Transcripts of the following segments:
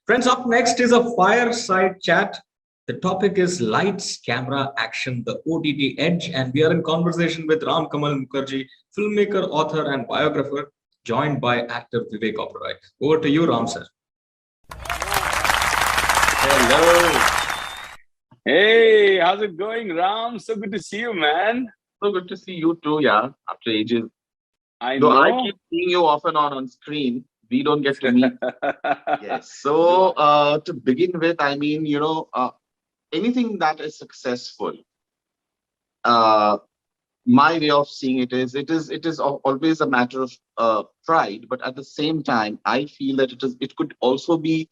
Friends, up next is a fireside chat. The topic is lights, camera, action, the OTT edge, and we are in conversation with Kamal Mukherjee, filmmaker, author, and biographer, joined by actor Vivek Oberoi. Over to you, Ram sir. Hello. Hey, how's it going, Ram? So good to see you, man. So good to see you too, yeah, after ages. I Though know. I keep seeing you off and on screen. We don't get to meet. Yes. So to begin with, I mean, anything that is successful, my way of seeing it is always a matter of pride, but at the same time, I feel that it could also be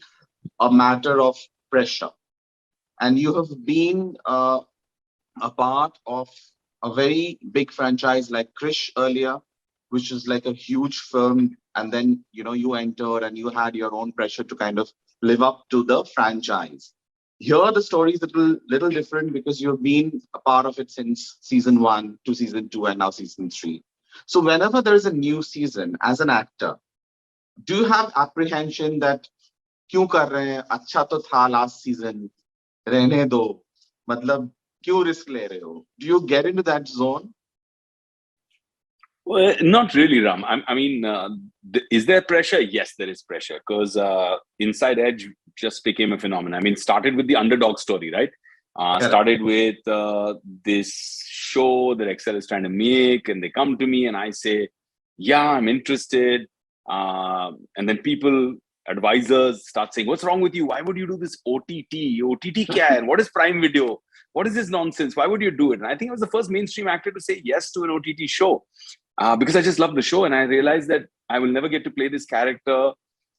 a matter of pressure. And you have been a part of a very big franchise like Krish earlier, which is like a huge film, and then you entered and you had your own pressure to kind of live up to the franchise. Here the story is a little different because you've been a part of it since season 1 to season 2 and now season 3. So whenever there is a new season as an actor, do you have apprehension that क्यों कर रहे हैं, अच्छा तो था last season, रहने दो, मतलब क्यों risk ले रहे हो? Do you get into that zone? Well, not really, Ram. I mean, is there pressure? Yes, there is pressure because Inside Edge just became a phenomenon. I mean, started with the underdog story, right? Started with this show that Excel is trying to make, and they come to me and I say, yeah, I'm interested. And then people, advisors start saying, what's wrong with you? Why would you do this OTT? OTT kya hai? What is Prime Video? What is this nonsense? Why would you do it? And I think I was the first mainstream actor to say yes to an OTT show because I just love the show. And I realized that I will never get to play this character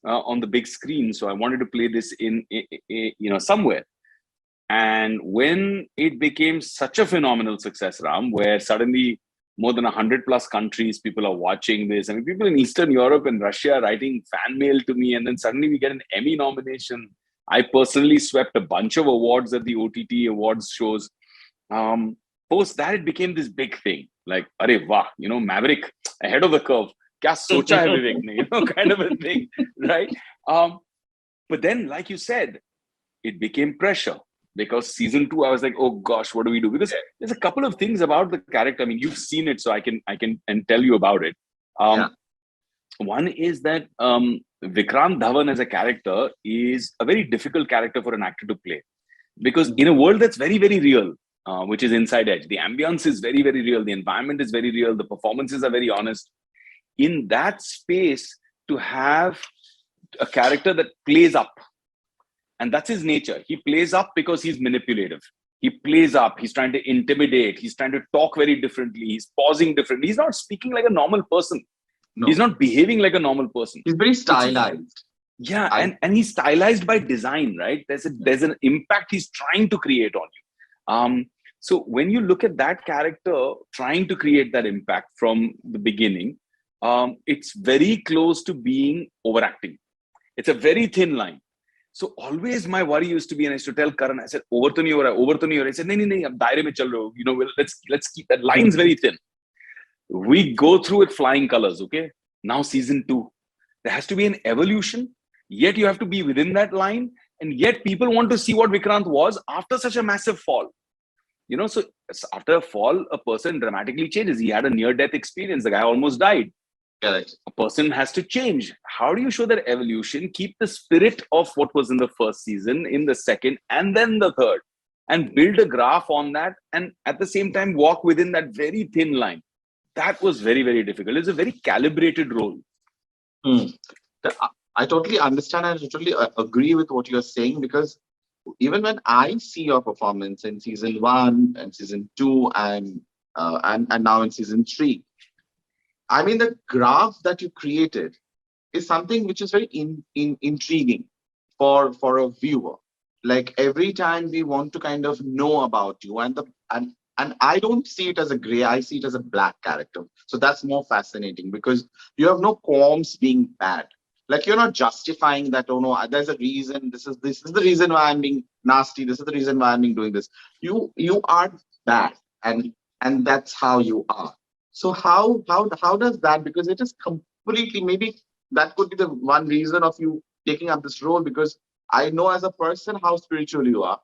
on the big screen. So I wanted to play this in somewhere. And when it became such a phenomenal success, Ram, where suddenly more than 100+ countries, people are watching this. I mean, people in Eastern Europe and Russia are writing fan mail to me. And then suddenly we get an Emmy nomination. I personally swept a bunch of awards at the OTT awards shows. Post that, it became this big thing. Like, arey wah, Maverick, ahead of the curve. Kya socha hai Vivek ne, kind of a thing, right? But then, like you said, it became pressure. Because season 2, I was like, oh gosh, what do we do? Because there's a couple of things about the character. I mean, you've seen it, so I can and tell you about it. One is that Vikrant Dhawan as a character is a very difficult character for an actor to play. Because in a world that's very, very real, which is Inside Edge, the ambience is very, very real. The environment is very real. The performances are very honest. In that space, to have a character that plays up, and that's his nature. He plays up because he's manipulative. He plays up. He's trying to intimidate. He's trying to talk very differently. He's pausing differently. He's not speaking like a normal person. No. He's not behaving like a normal person. He's very stylized. Yeah, and he's stylized by design, right? There's an impact he's trying to create on you. So when you look at that character trying to create that impact from the beginning, it's very close to being overacting. It's a very thin line. So always my worry used to be, and I used to tell Karan, I said, over to nahi. I said, nahi, ab daire mein chal rahe ho. Let's keep that line's very thin. We go through with flying colors, okay? Now season 2, there has to be an evolution, yet you have to be within that line, and yet people want to see what Vikrant was after such a massive fall. So after a fall, a person dramatically changes. He had a near-death experience. The guy almost died. Correct. A person has to change. How do you show that evolution, keep the spirit of what was in the first season, in the second, and then the third, and build a graph on that, and at the same time walk within that very thin line? That was very, very difficult. It's a very calibrated role. I totally understand and I totally agree with what you're saying, because even when I see your performance in season 1 and season 2 and now in season 3, I mean, the graph that you created is something which is very intriguing for a viewer. Like every time we want to kind of know about you, and I don't see it as a gray, I see it as a black character. So that's more fascinating because you have no qualms being bad. Like you're not justifying that, oh no, there's a reason, this is the reason why I'm being nasty, this is the reason why I'm being doing this. You are bad, and that's how you are. So how does that, because it is completely, maybe that could be the one reason of you taking up this role, because I know as a person how spiritual you are,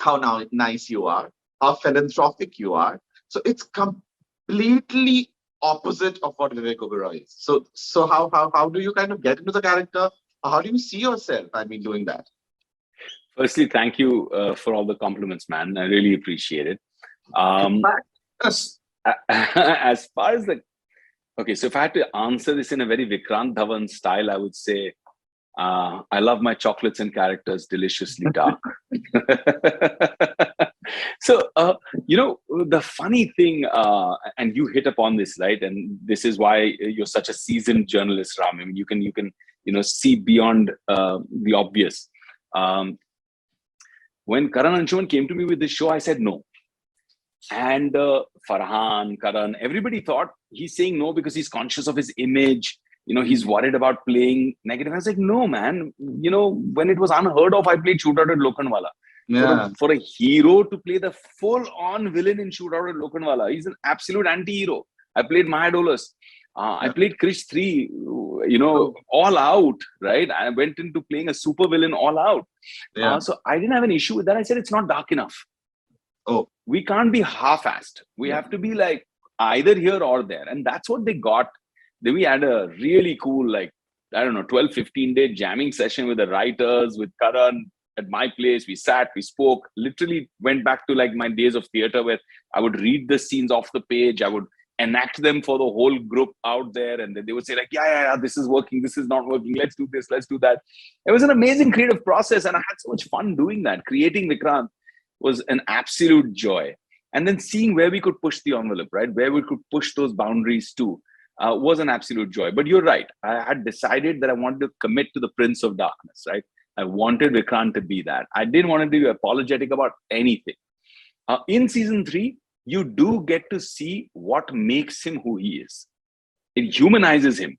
how now nice you are, how philanthropic you are. So it's completely opposite of what Vivek Oberoi is. So how do you kind of get into the character? How do you see yourself? I mean, doing that. Firstly, thank you for all the compliments, man. I really appreciate it. As far as the okay, so if I had to answer this in a very Vikrant Dhawan style, I would say I love my chocolates and characters deliciously dark. So, the funny thing, and you hit upon this, right? And this is why you're such a seasoned journalist, Ram. I mean, you can see beyond the obvious. When Karan Anshuman came to me with this show, I said no. And Farhan, Karan, everybody thought he's saying no because he's conscious of his image. He's worried about playing negative. I was like, no, man. When it was unheard of, I played Shootout at Lokhandwala. Yeah. For a hero to play the full-on villain in Shootout at Lokhandwala, he's an absolute anti-hero. I played Mahadolus. I played Krish 3, all out, right? I went into playing a super villain all out. Yeah. So I didn't have an issue with that. I said, it's not dark enough. Oh, we can't be half-assed. We have to be like either here or there. And that's what they got. Then we had a really cool, 12, 15 day jamming session with the writers, with Karan at my place. We sat, we spoke, literally went back to my days of theater where I would read the scenes off the page. I would enact them for the whole group out there. And then they would say yeah, this is working. This is not working. Let's do this. Let's do that. It was an amazing creative process. And I had so much fun doing that. Creating Vikrant was an absolute joy. And then seeing where we could push the envelope, right? Where we could push those boundaries too. Was an absolute joy. But you're right. I had decided that I wanted to commit to the Prince of Darkness, right? I wanted Vikrant to be that. I didn't want to be apologetic about anything. In season 3, you do get to see what makes him who he is. It humanizes him.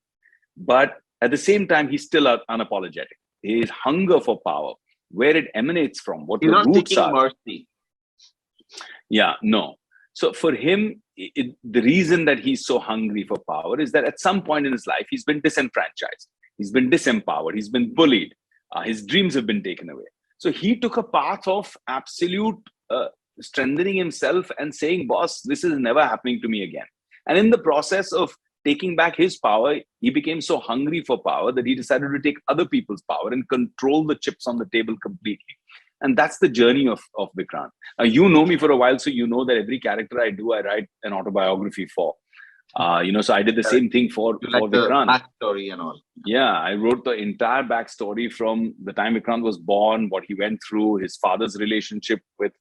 But at the same time, he's still unapologetic. His hunger for power, where it emanates from, what the roots are. Mercy. Yeah, no. So for him, the reason that he's so hungry for power is that at some point in his life, he's been disenfranchised. He's been disempowered. He's been bullied. His dreams have been taken away. So he took a path of absolute strengthening himself and saying, boss, this is never happening to me again. And in the process of taking back his power, he became so hungry for power that he decided to take other people's power and control the chips on the table completely. And that's the journey of Vikrant. You know me for a while, so you know that every character I do, I write an autobiography for. So I did the same thing for Vikrant. The backstory and all. Yeah, I wrote the entire backstory from the time Vikrant was born, what he went through, his father's relationship with,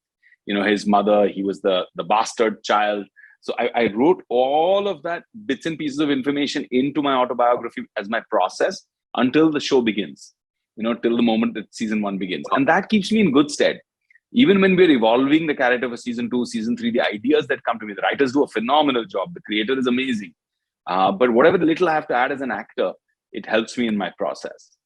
his mother. He was the bastard child. So I wrote all of that bits and pieces of information into my autobiography as my process until the show begins. Till the moment that season 1 begins. And that keeps me in good stead. Even when we're evolving the character for season 2, season 3, the ideas that come to me, the writers do a phenomenal job. The creator is amazing. But whatever little I have to add as an actor, it helps me in my process.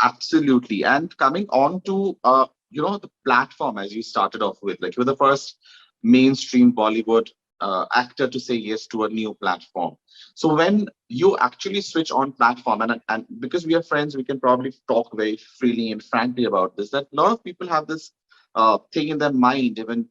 Absolutely. And coming on to, the platform, as you started off with, you're the first mainstream Bollywood actor to say yes to a new platform. So when you actually switch on platform, and because we are friends, we can probably talk very freely and frankly about this, that a lot of people have this thing in their mind. Even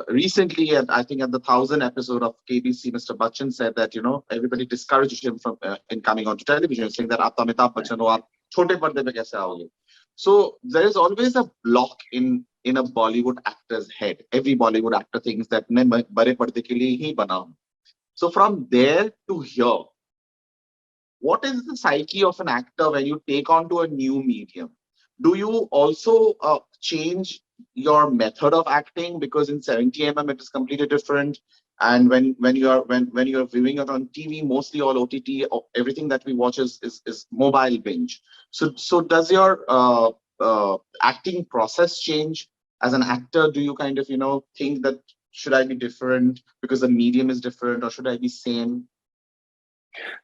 recently, and I think at the 1000th episode of KBC, Mr. Bachchan said that, everybody discouraged him from in coming onto television, saying that aap Amitabh Bachchan ho, aap chote parde pe kaise aaoge. So there is always a block in a Bollywood actor's head. Every Bollywood actor thinks that main bade parde ke liye hi bana hu. So from there to here, what is the psyche of an actor when you take on to a new medium? Do you also change your method of acting? Because in 70mm it is completely different. And when you are viewing it on TV, mostly all OTT, everything that we watch is mobile binge. So does your acting process change as an actor? Do you kind of think that should I be different because the medium is different, or should I be same?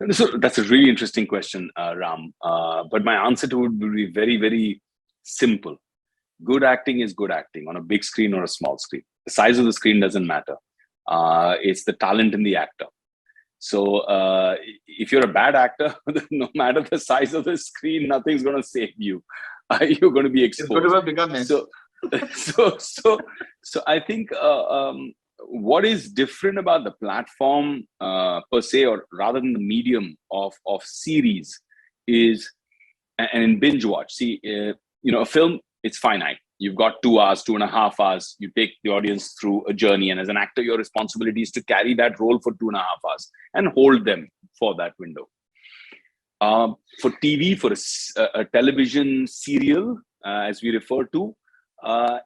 So that's a really interesting question, Ram. But my answer to it would be very, very simple. Good acting is good acting on a big screen or a small screen. The size of the screen doesn't matter. It's the talent in the actor. So if you're a bad actor, no matter the size of the screen, nothing's going to save you. You're going to be exposed. It's going to be a bigger mess. So I think what is different about the platform per se, or rather than the medium of series, is, and in binge watch, see, a film, it's finite. You've got 2 hours, 2.5 hours. You take the audience through a journey, and as an actor, your responsibility is to carry that role for 2.5 hours and hold them for that window. For TV, for a television serial, as we refer to,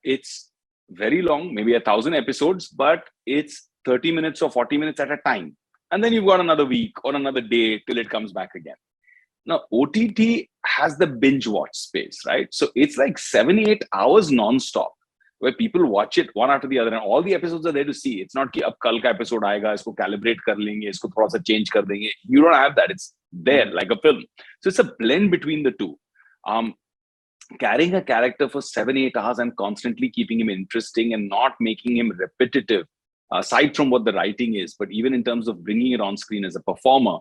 it's very long, maybe 1,000 episodes, but it's 30 minutes or 40 minutes at a time. And then you've got another week or another day till it comes back again. Now, OTT has the binge watch space, right? So it's like 7-8 hours non-stop, where people watch it one after the other, and all the episodes are there to see. It's not कि अब कल का episode आएगा, इसको calibrate कर लेंगे, इसको थोड़ा सा change कर देंगे. You don't have that. It's there like a film. So it's a blend between the two. Carrying a character for 7-8 hours and constantly keeping him interesting and not making him repetitive, aside from what the writing is, but even in terms of bringing it on screen as a performer,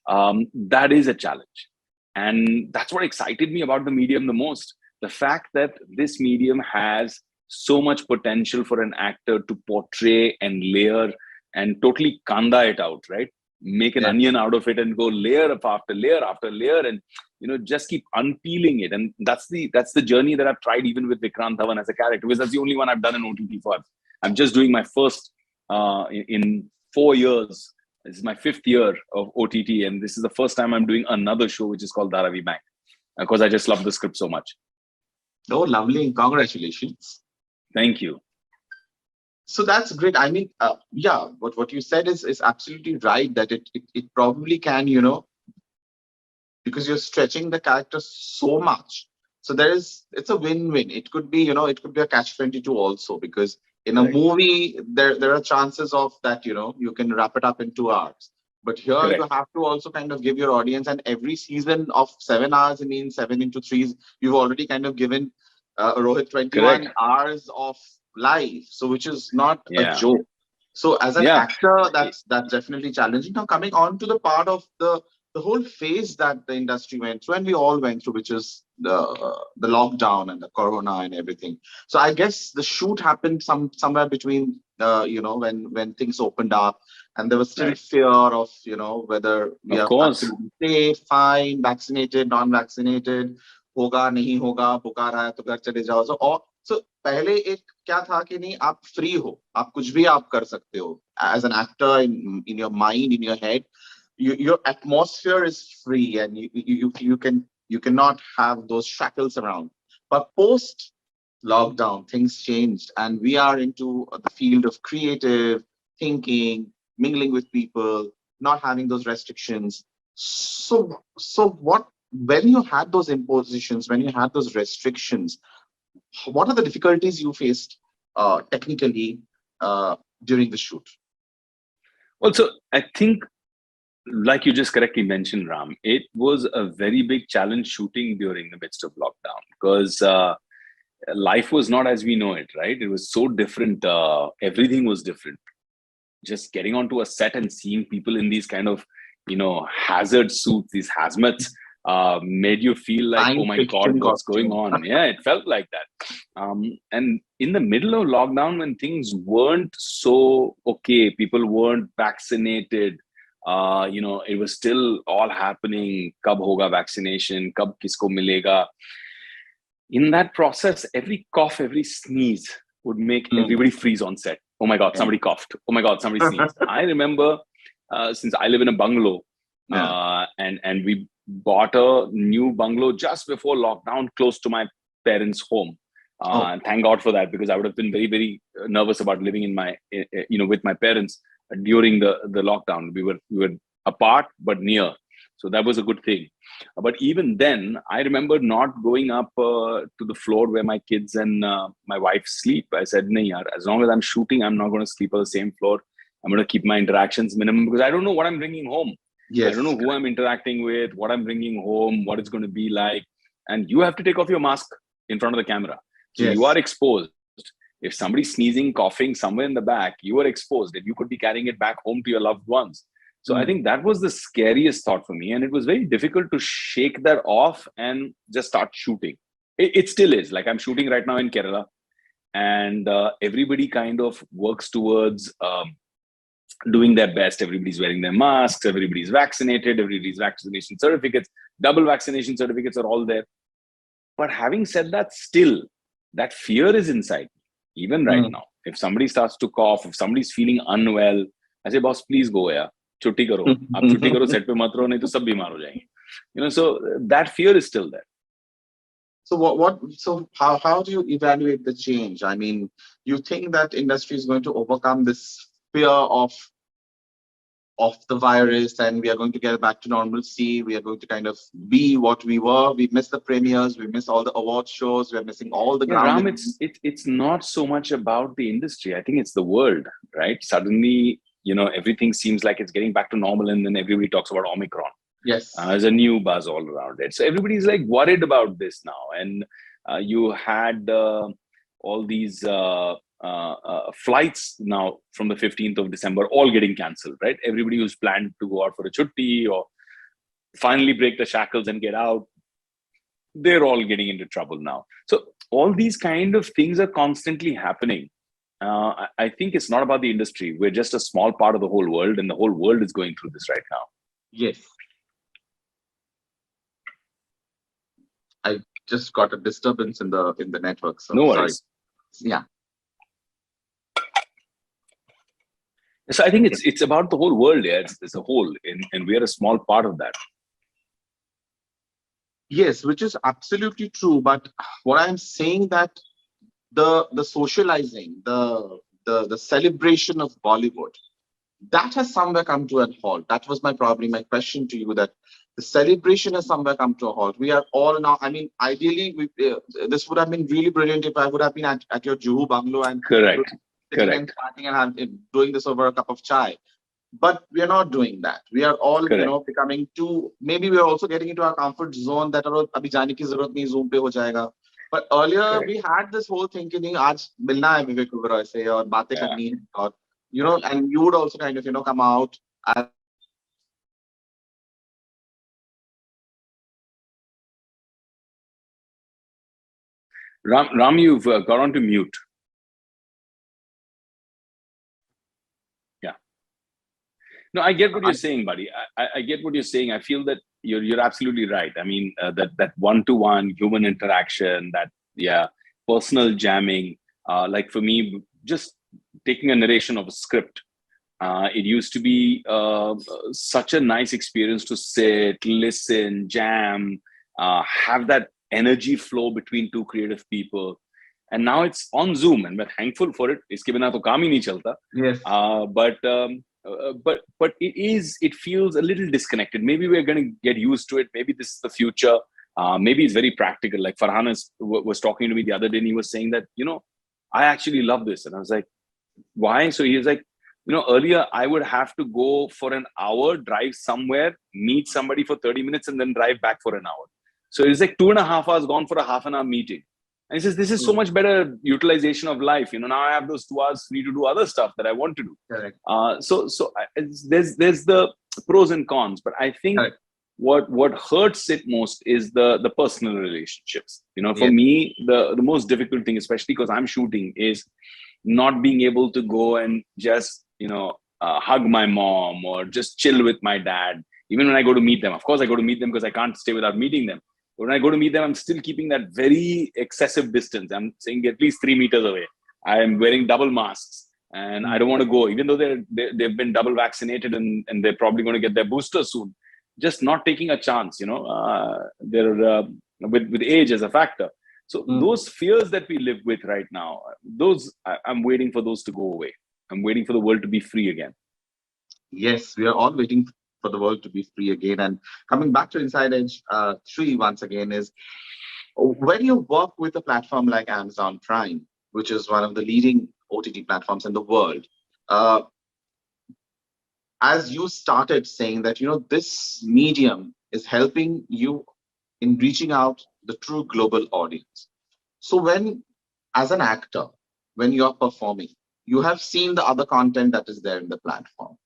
that is a challenge. And that's what excited me about the medium the most. The fact that this medium has so much potential for an actor to portray and layer and totally kanda it out, right? Make an onion out of it and go layer after layer after layer, and just keep unpeeling it. And that's the journey that I've tried even with Vikrant Dhawan as a character, because that's the only one I've done in OTT for. I'm just doing my first in 4 years. This is my 5th year of OTT, and this is the first time I'm doing another show, which is called Dharavi Bank, because I just love the script so much. Oh, lovely. Congratulations. Thank you. So that's great. I mean, what you said is absolutely right, that it probably can, because you're stretching the character so much. So it's a win-win. It could be, it could be a catch-22 also, because in a movie, there are chances of that, you can wrap it up in 2 hours. But here you have to also kind of give your audience, and every season of 7 hours, I mean, 7 into 3, you've already kind of given Rohit 21 hours of life. So which is not a joke. So as an actor, that's definitely challenging. Now coming on to the part of the whole phase that the industry went through, and we all went through, which is the lockdown and the corona and everything. So I guess the shoot happened somewhere between when things opened up, and there was still fear of whether we are safe, fine, vaccinated, non-vaccinated, होगा नहीं होगा, बुखार आया तो घर चले जाओ. So पहले एक क्या था कि नहीं, आप free हो, आप कुछ भी आप कर सकते हो. As an actor, in your mind, in your head, your atmosphere is free, and you cannot have those shackles around. But post lockdown, things changed, and we are into the field of creative thinking, mingling with people, not having those restrictions. So when you had those impositions, when you had those restrictions, what are the difficulties you faced technically during the shoot? Well, so I think, like you just correctly mentioned, Ram, it was a very big challenge shooting during the midst of lockdown, because life was not as we know it, right? It was so different. Everything was different. Just getting onto a set and seeing people in these kind of, hazard suits, these hazmats, made you feel like, oh my God, what's going on? Yeah, it felt like that. And in the middle of lockdown, when things weren't so okay, people weren't vaccinated, it was still all happening. Kab hoga vaccination? Kab kisko milega? In that process, every cough, every sneeze would make everybody freeze on set. Oh my God, somebody coughed. Oh my God, somebody sneezed. I remember, since I live in a bungalow, and we bought a new bungalow just before lockdown, close to my parents' home. And thank God for that, because I would have been very, very nervous about living in my, with my parents during the lockdown. We were apart but near, so that was a good thing. But even then, I remember not going up to the floor where my kids and my wife sleep. I said, "Nahi yaar, as long as I'm shooting, I'm not going to sleep on the same floor. I'm going to keep my interactions minimum, because I don't know what I'm bringing home. I don't know who I'm interacting with, what I'm bringing home, what it's going to be like. And you have to take off your mask in front of the camera. So you are exposed. If somebody's sneezing, coughing somewhere in the back, you are exposed, and you could be carrying it back home to your loved ones. So I think that was the scariest thought for me. And it was very difficult to shake that off and just start shooting. It still is. Like I'm shooting right now in Kerala, and everybody kind of works towards doing their best. Everybody's wearing their masks, everybody's vaccinated, everybody's vaccination certificates, double vaccination certificates are all there. But having said that, still that fear is inside me, even right now. If somebody starts to cough, if somebody's feeling unwell, I say, boss, please go, yeah. Chutti karo. Ab chutti karo, set pe mat raho, nahi to sab bimar ho jayenge. You know, so that fear is still there. So so how do you evaluate the change? I mean, you think that industry is going to overcome this fear of the virus, and we are going to get back to normalcy? We are going to kind of be what we were. We miss the premieres, we miss all the award shows, we're missing all the Ram, it's not so much about the industry. I think it's the world, right? Suddenly, you know, everything seems like it's getting back to normal, and then everybody talks about Omicron. Yes. There's a new buzz all around it. So everybody's like worried about this now. And you had all these flights now from the 15th of December, all getting cancelled, right? Everybody who's planned to go out for a chutti or finally break the shackles and get out, they're all getting into trouble now. So all these kind of things are constantly happening. I think it's not about the industry. We're just a small part of the whole world, and the whole world is going through this right now. Yes. I just got a disturbance in the network. So no worries. Sorry. Yeah. So I think it's about the whole world. Yeah, it's a whole, and we are a small part of that. Yes, which is absolutely true. But what I'm saying that the socializing, the celebration of Bollywood, that has somewhere come to a halt. That was probably my question to you, that the celebration has somewhere come to a halt. We are all now, I mean, ideally, this would have been really brilliant if I would have been at your Juhu bungalow and Correct. and starting and doing this over a cup of chai. But we are not doing that. We are all, Correct. you know, becoming too, maybe we are also getting into our comfort zone that abhi jaane ki zarurat nahi, Zoom pe ho jayega. But earlier Correct. we had this whole thinking, aaj milna hai Vivek Oberoi se, aur baatein karni hai, or, you know, and you would also kind of, you know, come out as Ram, you've got on to mute. Yeah. No, I get what you're saying, buddy. I get what you're saying. I feel that you're absolutely right. I mean, that one-to-one human interaction, that personal jamming. Like for me, just taking a narration of a script. It used to be such a nice experience to sit, listen, jam, have that energy flow between two creative people. And now it's on Zoom, and we're thankful for it. Iske bina to kaam hi nahi chalta. yes. But it feels a little disconnected. Maybe we're going to get used to it. Maybe this is the future. Maybe it's very practical. Like Farhan was talking to me the other day, and he was saying that, you know, I actually love this. And I was like, why? So he was like, you know, earlier I would have to go for an hour, drive somewhere, meet somebody for 30 minutes, and then drive back for an hour. So it's like 2.5 hours gone for a half-an-hour meeting. And he says, this is so much better utilization of life. You know, now I have those 2 hours free to do other stuff that I want to do. Correct. There's the pros and cons, but I think Correct. what hurts it most is the personal relationships. You know, for me, the most difficult thing, especially because I'm shooting, is not being able to go and just, you know, hug my mom or just chill with my dad. Even when I go to meet them, of course I go to meet them because I can't stay without meeting them. But when I go to meet them, I'm still keeping that very excessive distance. I'm saying at least 3 meters away. I am wearing double masks, and I don't want to go, even though they've been double vaccinated and they're probably going to get their booster soon. Just not taking a chance, you know, they're with age as a factor. So those fears that we live with right now, I'm waiting for those to go away. I'm waiting for the world to be free again. Yes, we are all waiting for the world to be free again. And coming back to Inside Edge 3 once again, is when you work with a platform like Amazon Prime, which is one of the leading OTT platforms in the world, as you started saying that, you know, this medium is helping you in reaching out the true global audience. So when, as an actor, when you're performing, you have seen the other content that is there in the platform.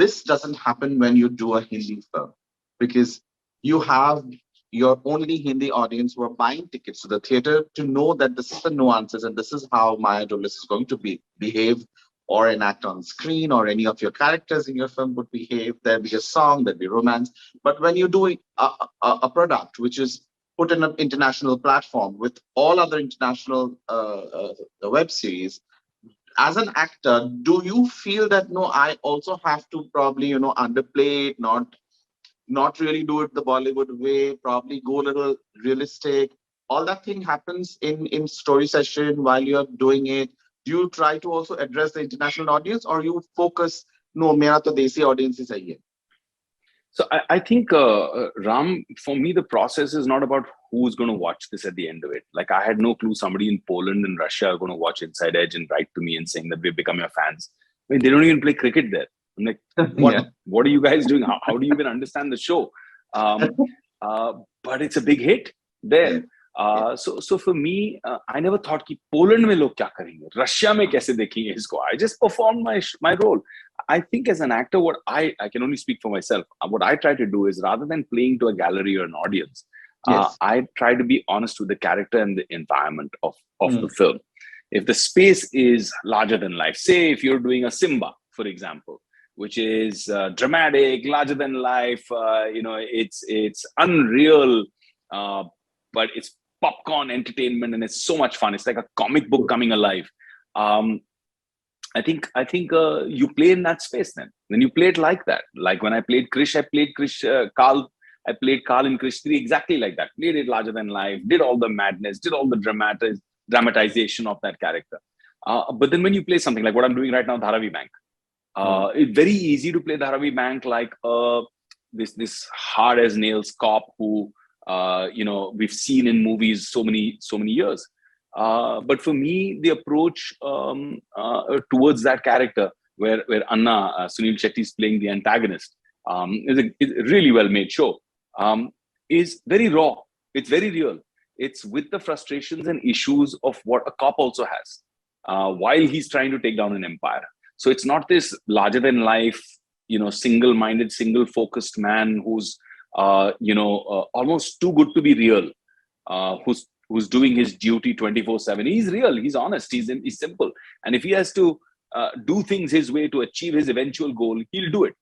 This doesn't happen when you do a Hindi film, because you have your only Hindi audience who are buying tickets to the theater to know that this is the nuances and this is how Maya Dulles is going to behave or enact on screen, or any of your characters in your film would behave. There'll be a song, there'll be romance. But when you do a product which is put in an international platform with all other international web series, as an actor, do you feel that no, I also have to probably, underplay it, not really do it the Bollywood way, probably go a little realistic? All that thing happens in story session while you're doing it. Do you try to also address the international audience, or you focus, no, mera to desi audience is sahi hai? So I think, Ram, for me, the process is not about who's going to watch this at the end of it. Like, I had no clue somebody in Poland and Russia are going to watch Inside Edge and write to me and saying that we've become your fans. I mean, they don't even play cricket there. I'm like, what? Yeah. What are you guys doing? How do you even understand the show? But it's a big hit there. So for me, I never thought कि Poland में लोग क्या करेंगे, Russia में कैसे देखेंगे इसको. I just performed my role. I think as an actor, what I can only speak for myself. What I try to do is, rather than playing to a gallery or an audience, I try to be honest with the character and the environment of the film. If the space is larger than life, say if you're doing a Simba, for example, which is dramatic, larger than life, it's unreal, but it's popcorn entertainment and it's so much fun. It's like a comic book coming alive. I think you play in that space then. Then you play it like that. Like when I played Krish, Carl. I played Carl in Krish 3 exactly like that. Played it larger than life, did all the madness, did all the dramatization of that character. But then when you play something like what I'm doing right now, Dharavi Bank, it's very easy to play Dharavi Bank like this hard as nails cop who we've seen in movies so many years. But for me, the approach towards that character, where Anna Sunil Shetty is playing the antagonist, is a really well made show. Is very raw. It's very real. It's with the frustrations and issues of what a cop also has while he's trying to take down an empire. So it's not this larger than life, single-minded, single-focused man who's almost too good to be real, who's doing his duty 24/7. He's real. He's honest. He's simple. And if he has to do things his way to achieve his eventual goal, he'll do it.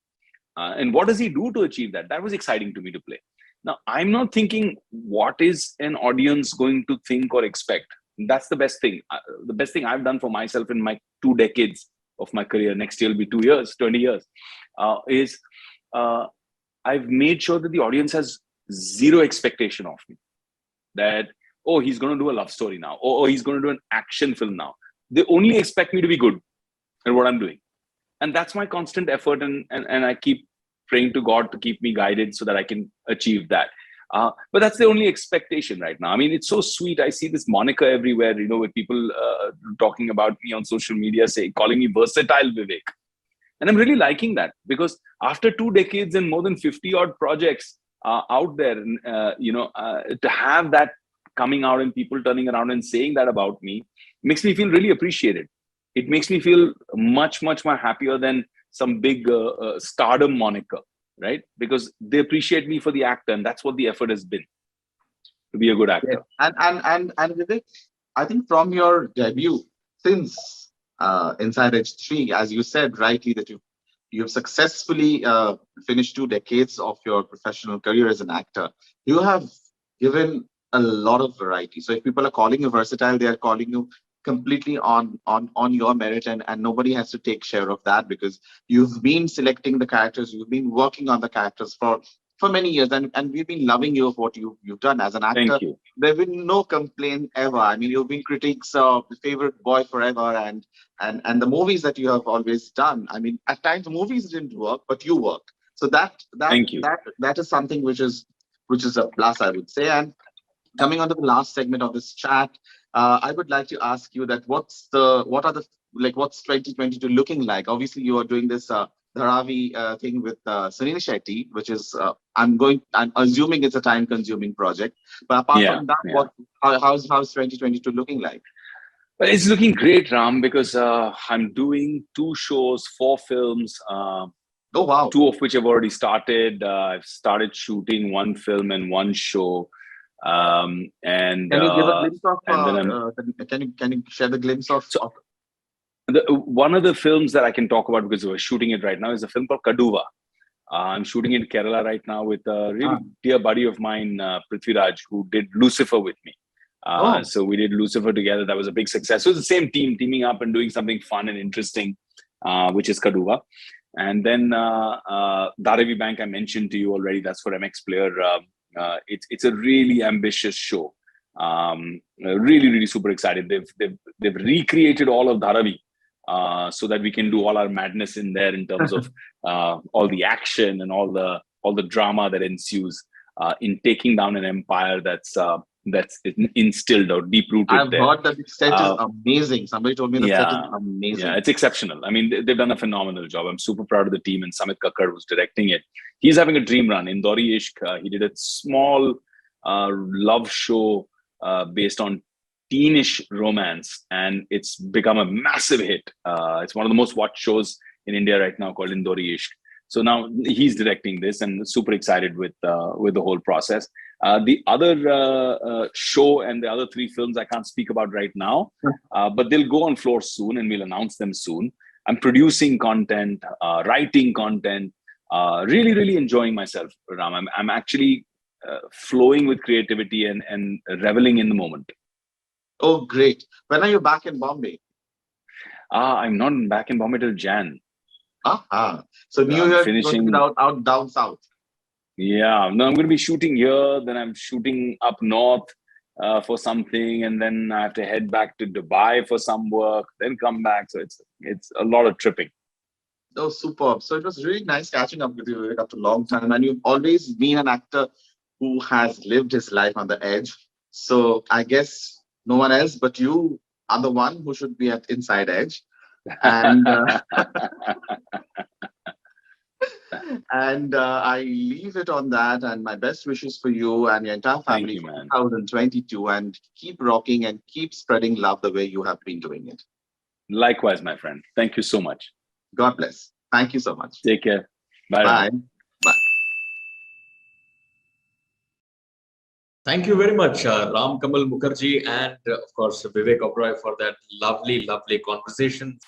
And what does he do to achieve that? That was exciting to me to play. Now, I'm not thinking what is an audience going to think or expect. That's the best thing. The best thing I've done for myself in my 2 decades of my career, next year will be 20 years, is I've made sure that the audience has zero expectation of me. That, oh, he's going to do a love story now. Oh, he's going to do an action film now. They only expect me to be good at what I'm doing. And that's my constant effort. And I keep praying to God to keep me guided so that I can achieve that. But that's the only expectation right now. I mean, it's so sweet. I see this moniker everywhere, with people talking about me on social media, calling me versatile Vivek. And I'm really liking that, because after 2 decades and more than 50 odd projects out there, to have that coming out and people turning around and saying that about me makes me feel really appreciated. It makes me feel much, much more happier than some big stardom moniker, right? Because they appreciate me for the actor, and that's what the effort has been, to be a good actor. Yeah. And Vivek, I think from your debut, since Inside Edge 3, as you said rightly, that you've successfully finished 2 decades of your professional career as an actor. You have given a lot of variety. So if people are calling you versatile, they are calling you completely on your merit, and nobody has to take share of that, because you've been selecting the characters, you've been working on the characters for many years, and we've been loving you of what you've done as an actor. Thank you. There've been no complaint ever. I mean, you've been critics of the favorite boy forever, and the movies that you have always done. I mean, at times movies didn't work, but you worked. So Thank you. that is something which is a plus, I would say. And coming on to the last segment of this chat, I would like to ask you that what's 2022 looking like? Obviously, you are doing this Dharavi thing with Sunil Shetty, which is I'm assuming it's a time-consuming project. But apart from that, how's 2022 looking like? Well, it's looking great, Ram, because I'm doing 2 shows, 4 films. Oh, wow. Two of which have already started. I've started shooting one film and one show. And Can you give a glimpse of, and then can you share the glimpse of, one of the films that I can talk about because we're shooting it right now is a film called Kaduva. I'm shooting in Kerala right now with a really dear buddy of mine, Prithviraj, who did Lucifer with me. So we did Lucifer together. That was a big success. So it's the same team teaming up and doing something fun and interesting, which is Kaduva. And then Dharavi Bank, I mentioned to you already. That's for MX Player. It's a really ambitious show. Really super excited. They've recreated all of Dharavi. So that we can do all our madness in there in terms of all the action and all the drama that ensues in taking down an empire that's instilled or deep rooted. I've heard that the set is amazing. Somebody told me the set is amazing. Yeah, it's exceptional. I mean, they've done a phenomenal job. I'm super proud of the team, and Samit Kakkar, who's directing it, he's having a dream run. Indori Ishq, he did a small love show based on teenish romance, and it's become a massive hit. It's one of the most watched shows in India right now, called Indori Ishq. So now he's directing this, and super excited with the whole process. The other show and the other three films I can't speak about right now, but they'll go on floor soon, and we'll announce them soon. I'm producing content, writing content, really enjoying myself, Ram. I'm actually flowing with creativity and reveling in the moment. Oh, great. When are you back in Bombay? I'm not back in Bombay till Jan. So New Year finishing out down south. Yeah, no, I'm going to be shooting here. Then I'm shooting up north for something, and then I have to head back to Dubai for some work. Then come back. So it's a lot of tripping. Oh, superb. So it was really nice catching up with you, Vivek, after a long time. And you've always been an actor who has lived his life on the edge. So I guess no one else but you are the one who should be at Inside Edge. And and I leave it on that. And my best wishes for you and your entire family for 2022. And keep rocking and keep spreading love the way you have been doing it. Likewise, my friend. Thank you so much. God bless. Thank you so much. Take care. Bye. Bye. Bye. Thank you very much, Ram Kamal Mukherjee, and of course, Vivek Oberoi, for that lovely conversation.